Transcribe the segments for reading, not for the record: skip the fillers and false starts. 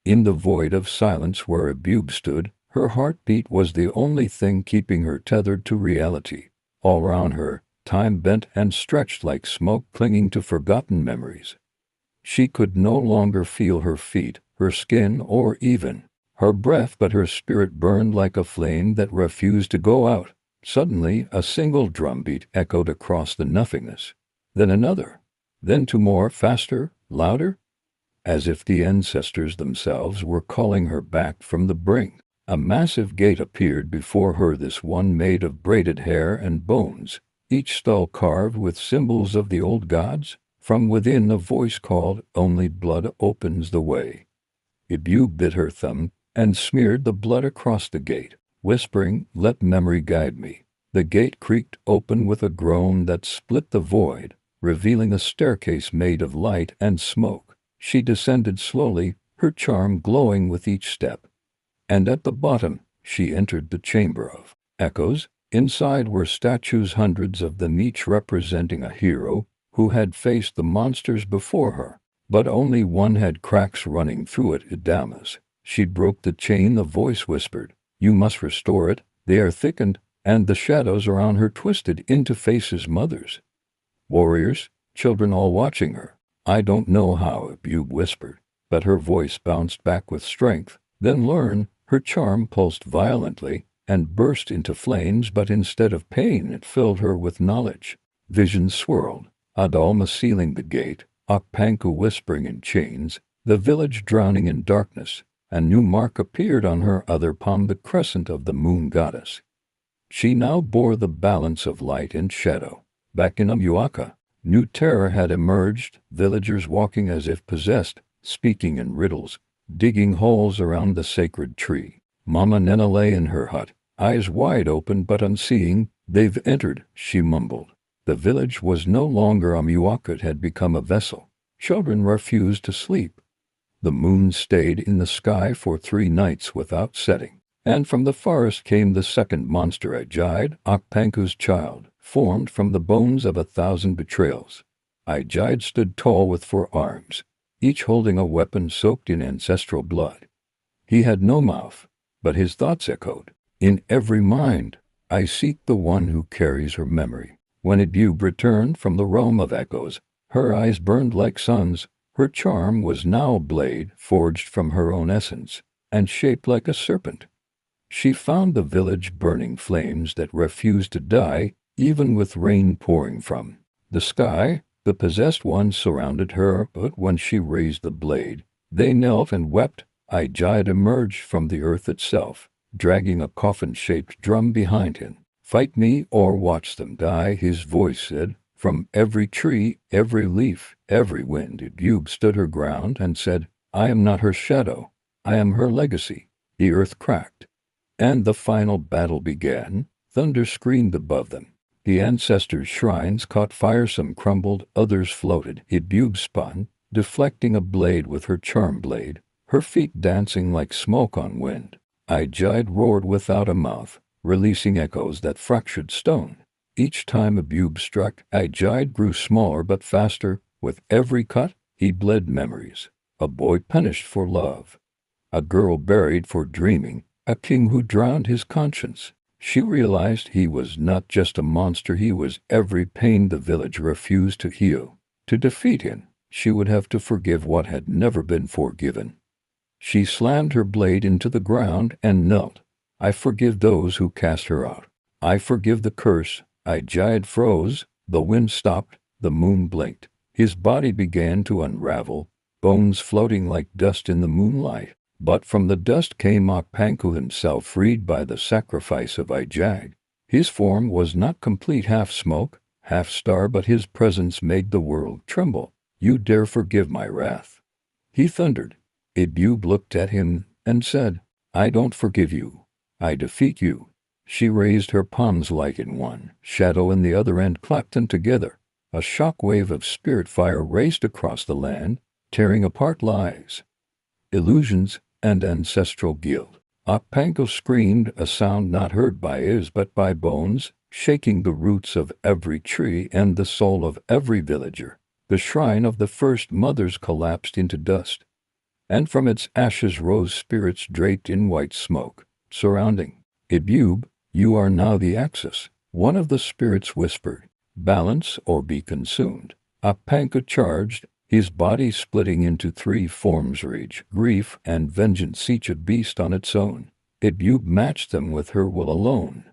In the void of silence where Ebube stood, her heartbeat was the only thing keeping her tethered to reality. All around her, time bent and stretched like smoke clinging to forgotten memories. She could no longer feel her feet, her skin, or even her breath, but her spirit burned like a flame that refused to go out. Suddenly, a single drumbeat echoed across the nothingness. Then another. Then two more, faster, louder, as if the ancestors themselves were calling her back from the brink. A massive gate appeared before her, this one made of braided hair and bones, each skull carved with symbols of the old gods. From within a voice called, "Only blood opens the way." Ebube bit her thumb and smeared the blood across the gate, whispering, "Let memory guide me." The gate creaked open with a groan that split the void, revealing a staircase made of light and smoke. She descended slowly, her charm glowing with each step. And at the bottom, she entered the chamber of echoes. Inside were statues, hundreds of them, each representing a hero who had faced the monsters before her. But only one had cracks running through it. "Adamas." She broke the chain, the voice whispered. "You must restore it." The air thickened, and the shadows around her twisted into faces, mothers, warriors, children, all watching her. "I don't know how," Ebube whispered, but her voice bounced back with strength. "Then learn." Her charm pulsed violently and burst into flames, but instead of pain it filled her with knowledge. Visions swirled. Adalma sealing the gate, Okpanku whispering in chains, the village drowning in darkness. A new mark appeared on her other palm, the crescent of the moon goddess. She now bore the balance of light and shadow. Back in Amuaka, new terror had emerged, villagers walking as if possessed, speaking in riddles, digging holes around the sacred tree. Mama Nena lay in her hut, eyes wide open but unseeing. "They've entered," she mumbled. The village was no longer Amuaka, it had become a vessel. Children refused to sleep. The moon stayed in the sky for 3 nights without setting. And from the forest came the second monster, Ajide, Okpanku's child, formed from the bones of 1,000 betrayals. Ajide stood tall with 4 arms, each holding a weapon soaked in ancestral blood. He had no mouth, but his thoughts echoed in every mind. "I seek the one who carries her memory." When Ebube returned from the realm of echoes, her eyes burned like suns. Her charm was now a blade forged from her own essence and shaped like a serpent. She found the village burning, flames that refused to die, even with rain pouring from the sky. The possessed ones surrounded her, but when she raised the blade, they knelt and wept. Ajide emerged from the earth itself, dragging a coffin-shaped drum behind him. "Fight me or watch them die," his voice said. From every tree, every leaf, every wind, Ebube stood her ground and said, "I am not her shadow. I am her legacy." The earth cracked, and the final battle began. Thunder screamed above them. The ancestors' shrines caught fire, some crumbled, others floated. Ebube spun, deflecting a blade with her charm blade, her feet dancing like smoke on wind. Ajide roared without a mouth, releasing echoes that fractured stone. Each time Ebube struck, Ajide grew smaller but faster. With every cut, he bled memories. A boy punished for love, a girl buried for dreaming, a king who drowned his conscience. She realized he was not just a monster, he was every pain the village refused to heal. To defeat him, she would have to forgive what had never been forgiven. She slammed her blade into the ground and knelt. "I forgive those who cast her out. I forgive the curse." Ajide froze, the wind stopped, the moon blinked. His body began to unravel, bones floating like dust in the moonlight. But from the dust came Okpanku himself, freed by the sacrifice of Ajide. His form was not complete, half smoke, half star, but his presence made the world tremble. "You dare forgive my wrath?" he thundered. Ebube looked at him and said, "I don't forgive you. I defeat you." She raised her palms like in one shadow in the other and clapped them together. A shock wave of spirit fire raced across the land, tearing apart lies, illusions, and ancestral guilt. Okpanku screamed, a sound not heard by ears but by bones, shaking the roots of every tree and the soul of every villager. The shrine of the first mothers collapsed into dust. and from its ashes rose spirits draped in white smoke, surrounding Ebube. You are now the axis, one of the spirits whispered. Balance or be consumed. Apanka charged, his body splitting into three forms: rage, grief, and vengeance, each a beast on its own. Ebube matched them with her will alone,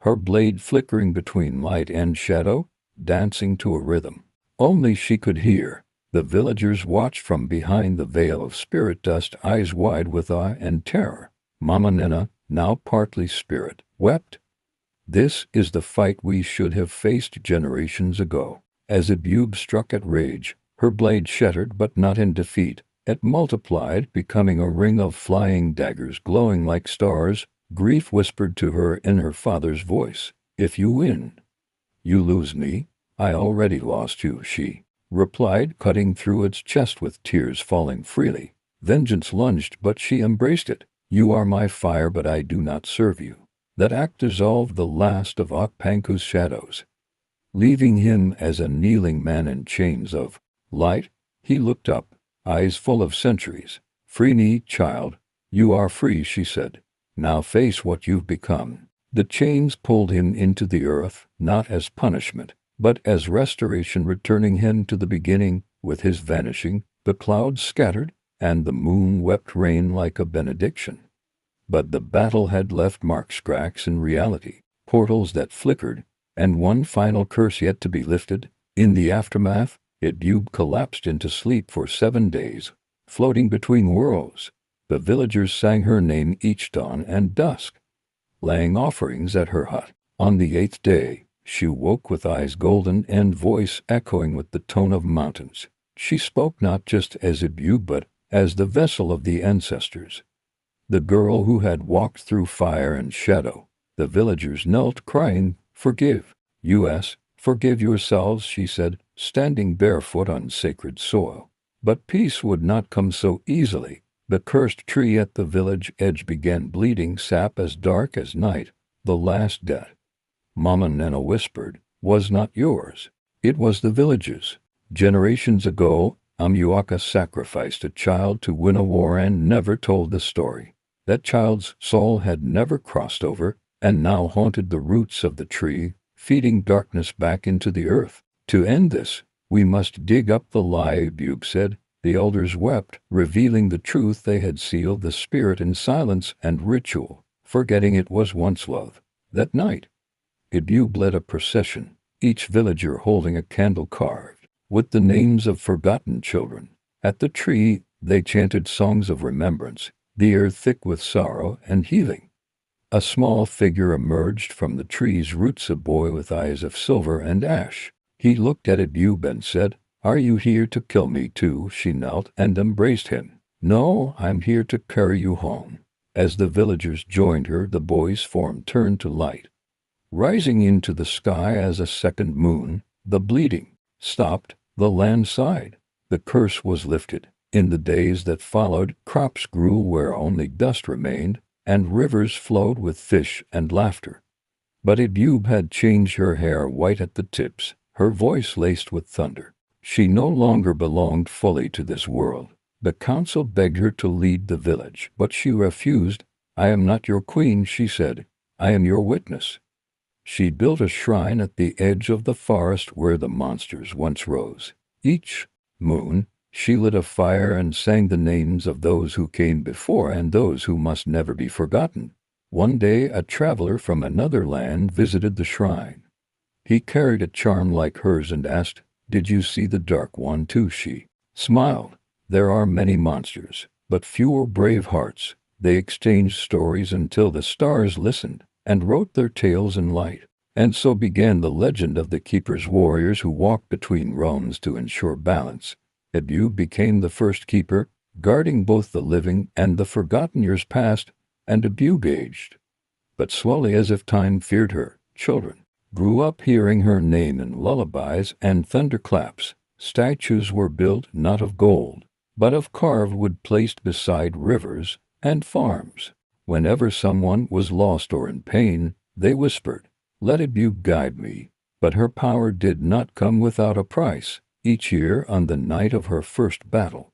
her blade flickering between light and shadow, dancing to a rhythm only she could hear. The villagers watched from behind the veil of spirit dust, eyes wide with awe and terror. Mama Nena, now partly spirit, wept. This is the fight we should have faced generations ago. As Ebube struck at rage, her blade shattered but not in defeat. It multiplied, becoming a ring of flying daggers glowing like stars. Grief whispered to her in her father's voice, "If you win, you lose me." "I already lost you," she replied, cutting through its chest with tears falling freely. Vengeance lunged, but she embraced it. "You are my fire, but I do not serve you." That act dissolved the last of Akpanku's shadows, leaving him as a kneeling man in chains of light. He looked up, eyes full of centuries. "Free me, child. You are free," she said. "Now face what you've become." The chains pulled him into the earth, not as punishment, but as restoration, returning him to the beginning. With his vanishing, the clouds scattered, and the moon wept rain like a benediction. But the battle had left marks, cracks in reality, portals that flickered, and one final curse yet to be lifted. In the aftermath, Ebube collapsed into sleep for 7 days, floating between worlds. The villagers sang her name each dawn and dusk, laying offerings at her hut. On the 8th day, she woke with eyes golden and voice echoing with the tone of mountains. She spoke not just as Ebube, but as the vessel of the ancestors, the girl who had walked through fire and shadow. The villagers knelt, crying, "Forgive us, forgive yourselves," she said, standing barefoot on sacred soil. But peace would not come so easily. The cursed tree at the village edge began bleeding sap as dark as night. The last death, Mama Nena whispered, was not yours. It was the village's. Generations ago, Amuaka sacrificed a child to win a war and never told the story. That child's soul had never crossed over, and now haunted the roots of the tree, feeding darkness back into the earth. To end this, we must dig up the lie, Ebube said. The elders wept, revealing the truth. They had sealed the spirit in silence and ritual, forgetting it was once love. That night, Ebube led a procession, each villager holding a candle carved with the names of forgotten children. At the tree, they chanted songs of remembrance, the air thick with sorrow and healing. A small figure emerged from the tree's roots, a boy with eyes of silver and ash. He looked at Ebube and said, "Are you here to kill me too?" She knelt and embraced him. "No, I'm here to carry you home." As the villagers joined her, the boy's form turned to light, rising into the sky as a second moon. The bleeding stopped, the land sighed. The curse was lifted. In the days that followed, crops grew where only dust remained, and rivers flowed with fish and laughter. But Ebube had changed, her hair white at the tips, her voice laced with thunder. She no longer belonged fully to this world. The council begged her to lead the village, but she refused. "I am not your queen," she said. "I am your witness." She built a shrine at the edge of the forest where the monsters once rose. Each moon, she lit a fire and sang the names of those who came before and those who must never be forgotten. One day, a traveler from another land visited the shrine. He carried a charm like hers and asked, "Did you see the Dark One too?" She smiled. "There are many monsters, but fewer brave hearts." They exchanged stories until the stars listened and wrote their tales in light. And so began the legend of the Keeper's warriors who walked between realms to ensure balance. Ebube became the first keeper, guarding both the living and the forgotten. Years passed, and Ebube aged. But slowly, as if time feared her, children grew up hearing her name in lullabies and thunderclaps. Statues were built not of gold, but of carved wood placed beside rivers and farms. Whenever someone was lost or in pain, they whispered, "Let Ebube guide me." But her power did not come without a price. Each year, on the night of her first battle,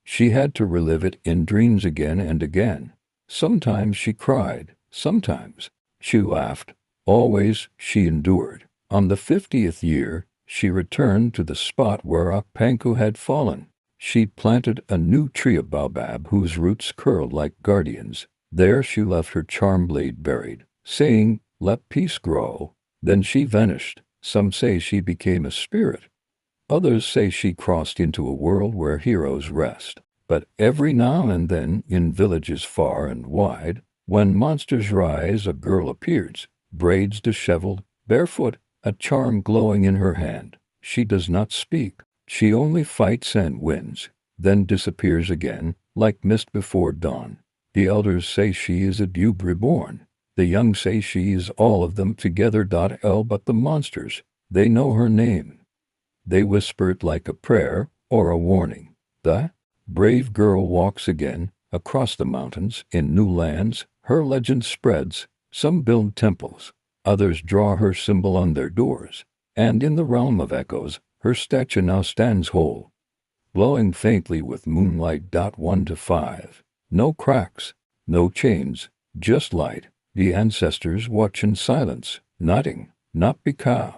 She had to relive it in dreams again and again. Sometimes she cried, sometimes she laughed. Always she endured. On the 50th year, she returned to the spot where Panku had fallen. She planted a new tree of baobab whose roots curled like guardians. There she left her charm blade buried, saying, "Let peace grow." Then she vanished. Some say she became a spirit. Others say she crossed into a world where heroes rest. But every now and then, in villages far and wide, when monsters rise, a girl appears, braids disheveled, barefoot, a charm glowing in her hand. She does not speak. She only fights and wins, then disappears again, like mist before dawn. The elders say she is Ebube reborn. The young say she is all of them together. But the monsters, they know her name. They whisper it like a prayer or a warning. The brave girl walks again across the mountains in new lands. Her legend spreads. Some build temples, others draw her symbol on their doors. And in the realm of echoes, her statue now stands whole, glowing faintly with moonlight. 1 to 5. No cracks, no chains, just light. The ancestors watch in silence, nodding, not because